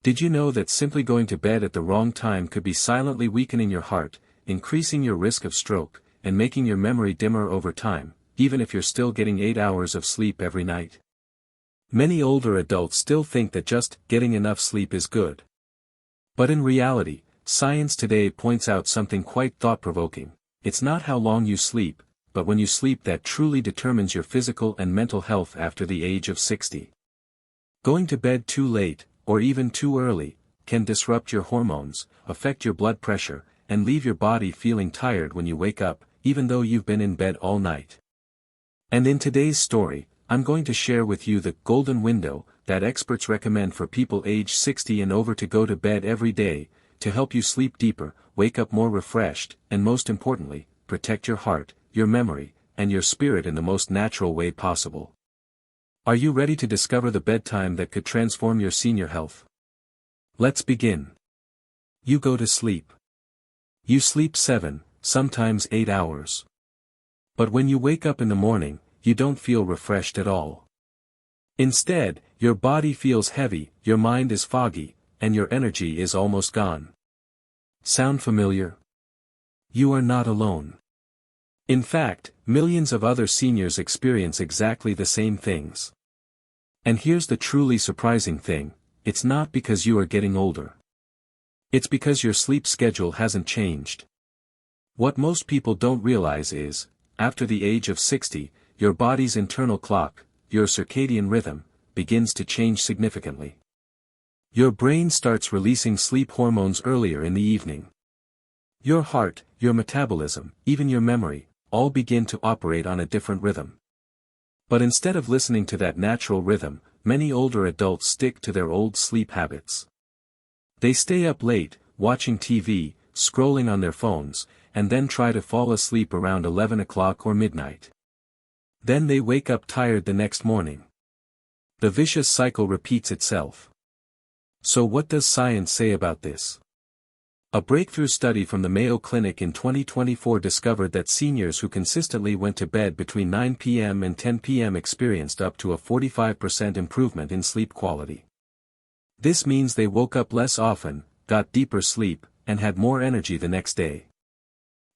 Did you know that simply going to bed at the wrong time could be silently weakening your heart, increasing your risk of stroke, and making your memory dimmer over time, even if you're still getting 8 hours of sleep every night? Many older adults still think that just getting enough sleep is good. But in reality, science today points out something quite thought-provoking. It's not how long you sleep, but when you sleep that truly determines your physical and mental health after the age of 60. Going to bed too late, or even too early, can disrupt your hormones, affect your blood pressure, and leave your body feeling tired when you wake up, even though you've been in bed all night. And in today's story, I'm going to share with you the golden window that experts recommend for people age 60 and over to go to bed every day, to help you sleep deeper, wake up more refreshed, and most importantly, protect your heart, your memory, and your spirit in the most natural way possible. Are you ready to discover the bedtime that could transform your senior health? Let's begin. You go to sleep. You sleep 7, sometimes 8 hours. But when you wake up in the morning, you don't feel refreshed at all. Instead, your body feels heavy, your mind is foggy, and your energy is almost gone. Sound familiar? You are not alone. In fact, millions of other seniors experience exactly the same things. And here's the truly surprising thing, it's not because you are getting older. It's because your sleep schedule hasn't changed. What most people don't realize is, after the age of 60, your body's internal clock, your circadian rhythm, begins to change significantly. Your brain starts releasing sleep hormones earlier in the evening. Your heart, your metabolism, even your memory, all begin to operate on a different rhythm. But instead of listening to that natural rhythm, many older adults stick to their old sleep habits. They stay up late, watching TV, scrolling on their phones, and then try to fall asleep around 11 o'clock or midnight. Then they wake up tired the next morning. The vicious cycle repeats itself. So what does science say about this? A breakthrough study from the Mayo Clinic in 2024 discovered that seniors who consistently went to bed between 9 p.m. and 10 p.m. experienced up to a 45% improvement in sleep quality. This means they woke up less often, got deeper sleep, and had more energy the next day.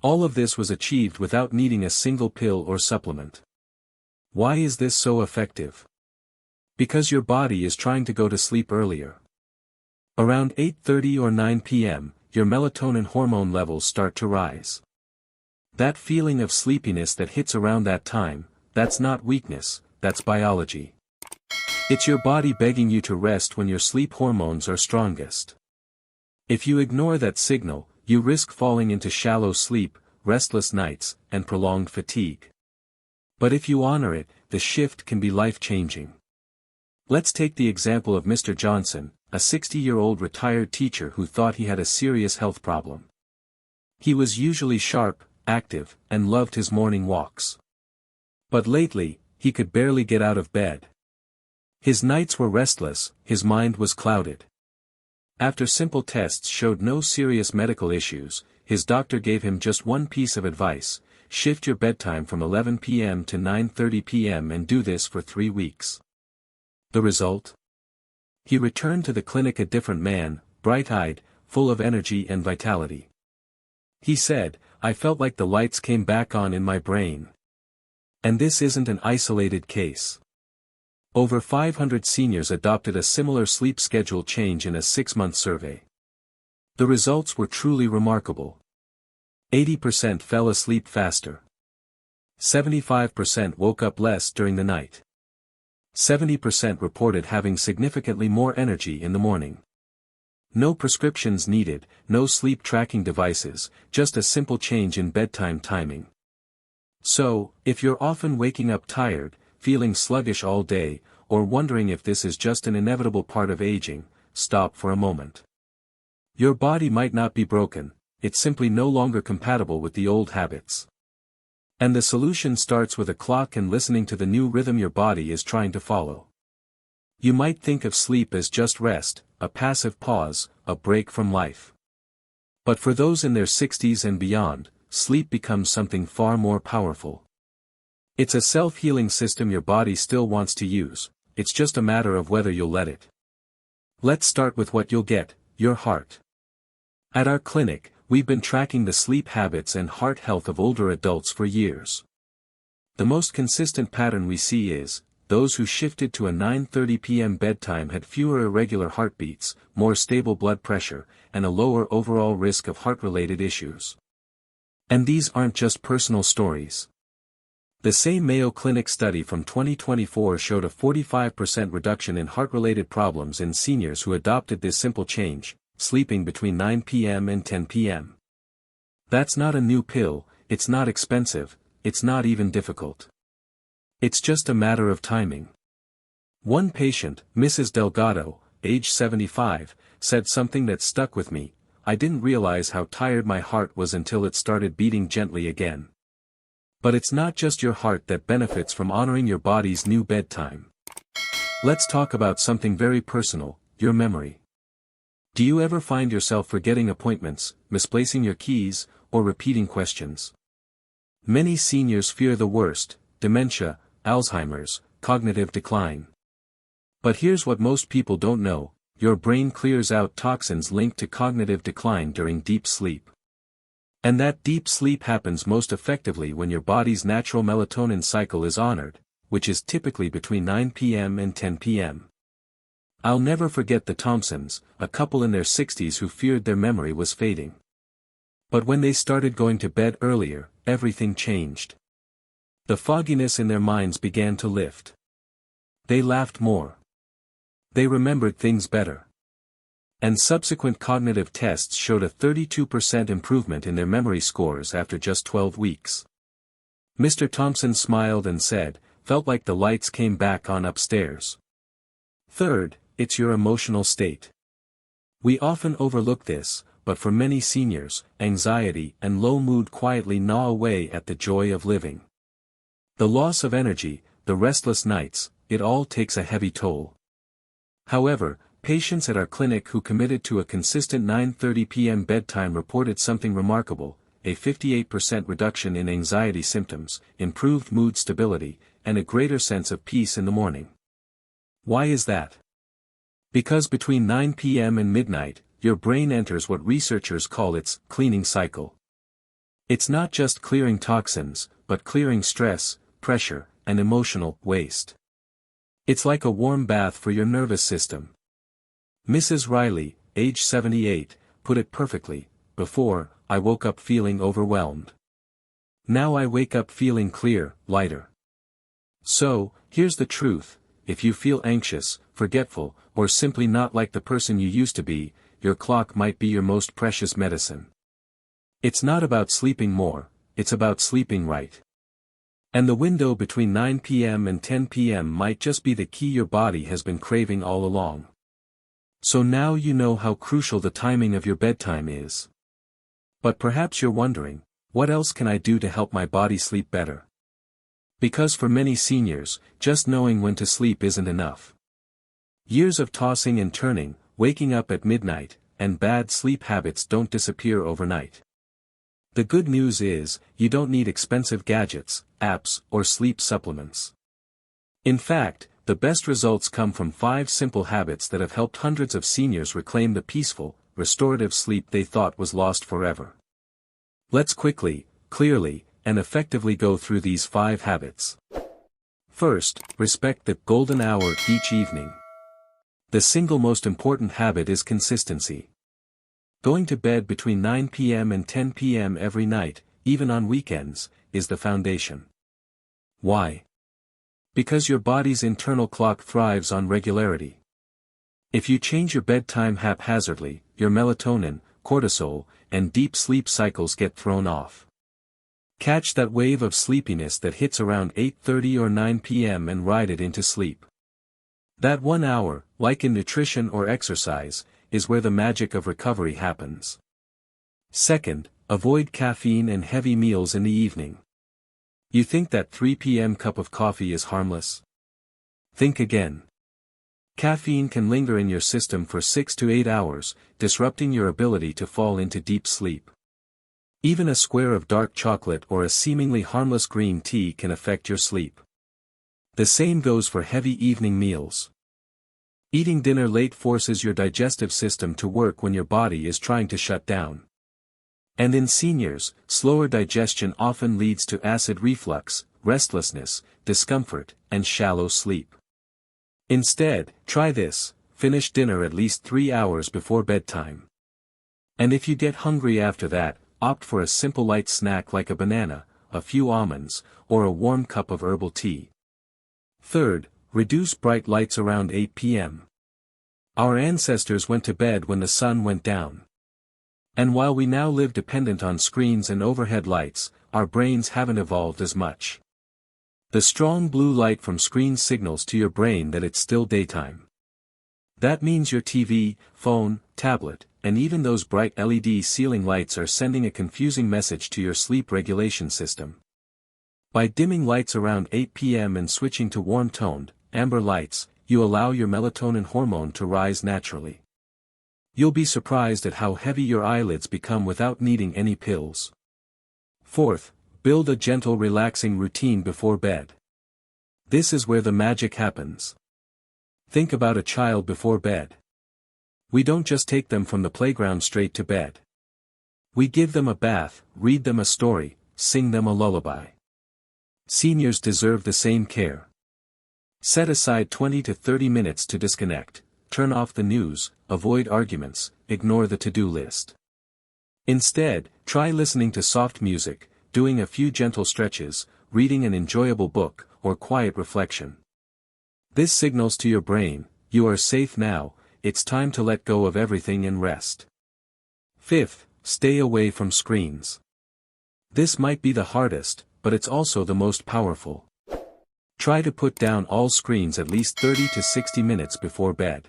All of this was achieved without needing a single pill or supplement. Why is this so effective? Because your body is trying to go to sleep earlier. Around 8:30 or 9 p.m., your melatonin hormone levels start to rise. That feeling of sleepiness that hits around that time, that's not weakness, that's biology. It's your body begging you to rest when your sleep hormones are strongest. If you ignore that signal, you risk falling into shallow sleep, restless nights, and prolonged fatigue. But if you honor it, the shift can be life-changing. Let's take the example of Mr. Johnson, a 60-year-old retired teacher who thought he had a serious health problem. He was usually sharp, active, and loved his morning walks. But lately, he could barely get out of bed. His nights were restless, his mind was clouded. After simple tests showed no serious medical issues, his doctor gave him just one piece of advice: shift your bedtime from 11 p.m. to 9:30 p.m. and do this for 3 weeks. The result? He returned to the clinic a different man, bright-eyed, full of energy and vitality. He said, "I felt like the lights came back on in my brain." And this isn't an isolated case. Over 500 seniors adopted a similar sleep schedule change in a 6-month survey. The results were truly remarkable. 80% fell asleep faster. 75% woke up less during the night. 70% reported having significantly more energy in the morning. No prescriptions needed, no sleep tracking devices, just a simple change in bedtime timing. So, if you're often waking up tired, feeling sluggish all day, or wondering if this is just an inevitable part of aging, stop for a moment. Your body might not be broken, it's simply no longer compatible with the old habits. And the solution starts with a clock and listening to the new rhythm your body is trying to follow. You might think of sleep as just rest, a passive pause, a break from life. But for those in their 60s and beyond, sleep becomes something far more powerful. It's a self-healing system your body still wants to use, it's just a matter of whether you'll let it. Let's start with what you'll get, your heart. At our clinic, we've been tracking the sleep habits and heart health of older adults for years. The most consistent pattern we see is, those who shifted to a 9:30 p.m. bedtime had fewer irregular heartbeats, more stable blood pressure, and a lower overall risk of heart-related issues. And these aren't just personal stories. The same Mayo Clinic study from 2024 showed a 45% reduction in heart-related problems in seniors who adopted this simple change, sleeping between 9 p.m. and 10 p.m. That's not a new pill, it's not expensive, it's not even difficult. It's just a matter of timing. One patient, Mrs. Delgado, age 75, said something that stuck with me: "I didn't realize how tired my heart was until it started beating gently again." But it's not just your heart that benefits from honoring your body's new bedtime. Let's talk about something very personal, your memory. Do you ever find yourself forgetting appointments, misplacing your keys, or repeating questions? Many seniors fear the worst: dementia, Alzheimer's, cognitive decline. But here's what most people don't know: your brain clears out toxins linked to cognitive decline during deep sleep. And that deep sleep happens most effectively when your body's natural melatonin cycle is honored, which is typically between 9 p.m. and 10 p.m. I'll never forget the Thompsons, a couple in their 60s who feared their memory was fading. But when they started going to bed earlier, everything changed. The fogginess in their minds began to lift. They laughed more. They remembered things better. And subsequent cognitive tests showed a 32% improvement in their memory scores after just 12 weeks. Mr. Thompson smiled and said, "Felt like the lights came back on upstairs." Third, it's your emotional state. We often overlook this, but for many seniors, anxiety and low mood quietly gnaw away at the joy of living. The loss of energy, the restless nights, it all takes a heavy toll. However, patients at our clinic who committed to a consistent 9:30 p.m. bedtime reported something remarkable: a 58% reduction in anxiety symptoms, improved mood stability, and a greater sense of peace in the morning. Why is that? Because between 9 p.m. and midnight, your brain enters what researchers call its cleaning cycle. It's not just clearing toxins, but clearing stress, pressure, and emotional waste. It's like a warm bath for your nervous system. Mrs. Riley, age 78, put it perfectly: "Before, I woke up feeling overwhelmed. Now I wake up feeling clear, lighter." So, here's the truth: if you feel anxious, forgetful, or simply not like the person you used to be, your clock might be your most precious medicine. It's not about sleeping more, it's about sleeping right. And the window between 9 p.m. and 10 p.m. might just be the key your body has been craving all along. So now you know how crucial the timing of your bedtime is. But perhaps you're wondering, what else can I do to help my body sleep better? Because for many seniors, just knowing when to sleep isn't enough. Years of tossing and turning, waking up at midnight, and bad sleep habits don't disappear overnight. The good news is, you don't need expensive gadgets, apps, or sleep supplements. In fact, the best results come from 5 simple habits that have helped hundreds of seniors reclaim the peaceful, restorative sleep they thought was lost forever. Let's quickly, clearly, and effectively go through these 5 habits. First, respect the golden hour each evening. The single most important habit is consistency. Going to bed between 9 p.m. and 10 p.m. every night, even on weekends, is the foundation. Why? Because your body's internal clock thrives on regularity. If you change your bedtime haphazardly, your melatonin, cortisol, and deep sleep cycles get thrown off. Catch that wave of sleepiness that hits around 8:30 or 9 p.m. and ride it into sleep. That 1 hour, like in nutrition or exercise, is where the magic of recovery happens. Second, avoid caffeine and heavy meals in the evening. You think that 3 p.m. cup of coffee is harmless? Think again. Caffeine can linger in your system for 6 to 8 hours, disrupting your ability to fall into deep sleep. Even a square of dark chocolate or a seemingly harmless green tea can affect your sleep. The same goes for heavy evening meals. Eating dinner late forces your digestive system to work when your body is trying to shut down. And in seniors, slower digestion often leads to acid reflux, restlessness, discomfort, and shallow sleep. Instead, try this: finish dinner at least 3 hours before bedtime. And if you get hungry after that, opt for a simple light snack like a banana, a few almonds, or a warm cup of herbal tea. Third, reduce bright lights around 8 p.m. Our ancestors went to bed when the sun went down. And while we now live dependent on screens and overhead lights, our brains haven't evolved as much. The strong blue light from screens signals to your brain that it's still daytime. That means your TV, phone, tablet, and even those bright LED ceiling lights are sending a confusing message to your sleep regulation system. By dimming lights around 8 p.m. and switching to warm-toned, amber lights, you allow your melatonin hormone to rise naturally. You'll be surprised at how heavy your eyelids become without needing any pills. Fourth, build a gentle relaxing routine before bed. This is where the magic happens. Think about a child before bed. We don't just take them from the playground straight to bed. We give them a bath, read them a story, sing them a lullaby. Seniors deserve the same care. Set aside 20 to 30 minutes to disconnect. Turn off the news, avoid arguments, ignore the to-do list. Instead, try listening to soft music, doing a few gentle stretches, reading an enjoyable book, or quiet reflection. This signals to your brain, you are safe now, it's time to let go of everything and rest. Fifth, stay away from screens. This might be the hardest, but it's also the most powerful. Try to put down all screens at least 30 to 60 minutes before bed.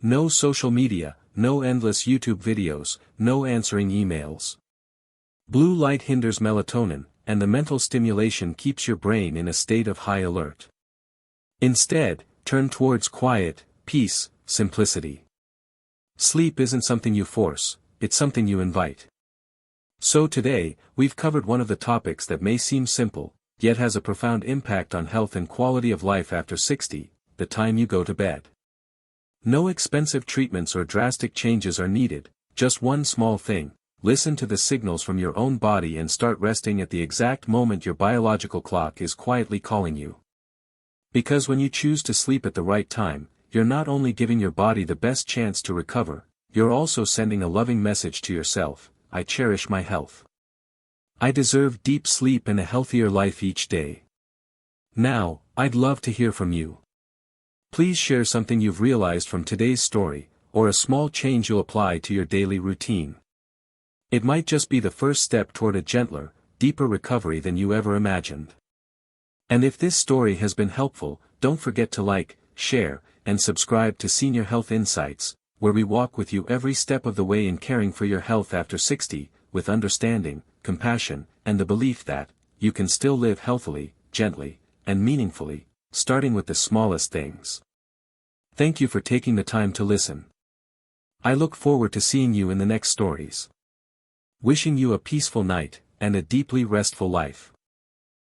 No social media, no endless YouTube videos, no answering emails. Blue light hinders melatonin, and the mental stimulation keeps your brain in a state of high alert. Instead, turn towards quiet, peace, simplicity. Sleep isn't something you force, it's something you invite. So today, we've covered one of the topics that may seem simple, yet has a profound impact on health and quality of life after 60, the time you go to bed. No expensive treatments or drastic changes are needed, just one small thing: listen to the signals from your own body and start resting at the exact moment your biological clock is quietly calling you. Because when you choose to sleep at the right time, you're not only giving your body the best chance to recover, you're also sending a loving message to yourself: I cherish my health. I deserve deep sleep and a healthier life each day. Now, I'd love to hear from you. Please share something you've realized from today's story, or a small change you'll apply to your daily routine. It might just be the first step toward a gentler, deeper recovery than you ever imagined. And if this story has been helpful, don't forget to like, share, and subscribe to Senior Health Insights, where we walk with you every step of the way in caring for your health after 60, with understanding, compassion, and the belief that you can still live healthily, gently, and meaningfully, starting with the smallest things. Thank you for taking the time to listen. I look forward to seeing you in the next stories. Wishing you a peaceful night, and a deeply restful life.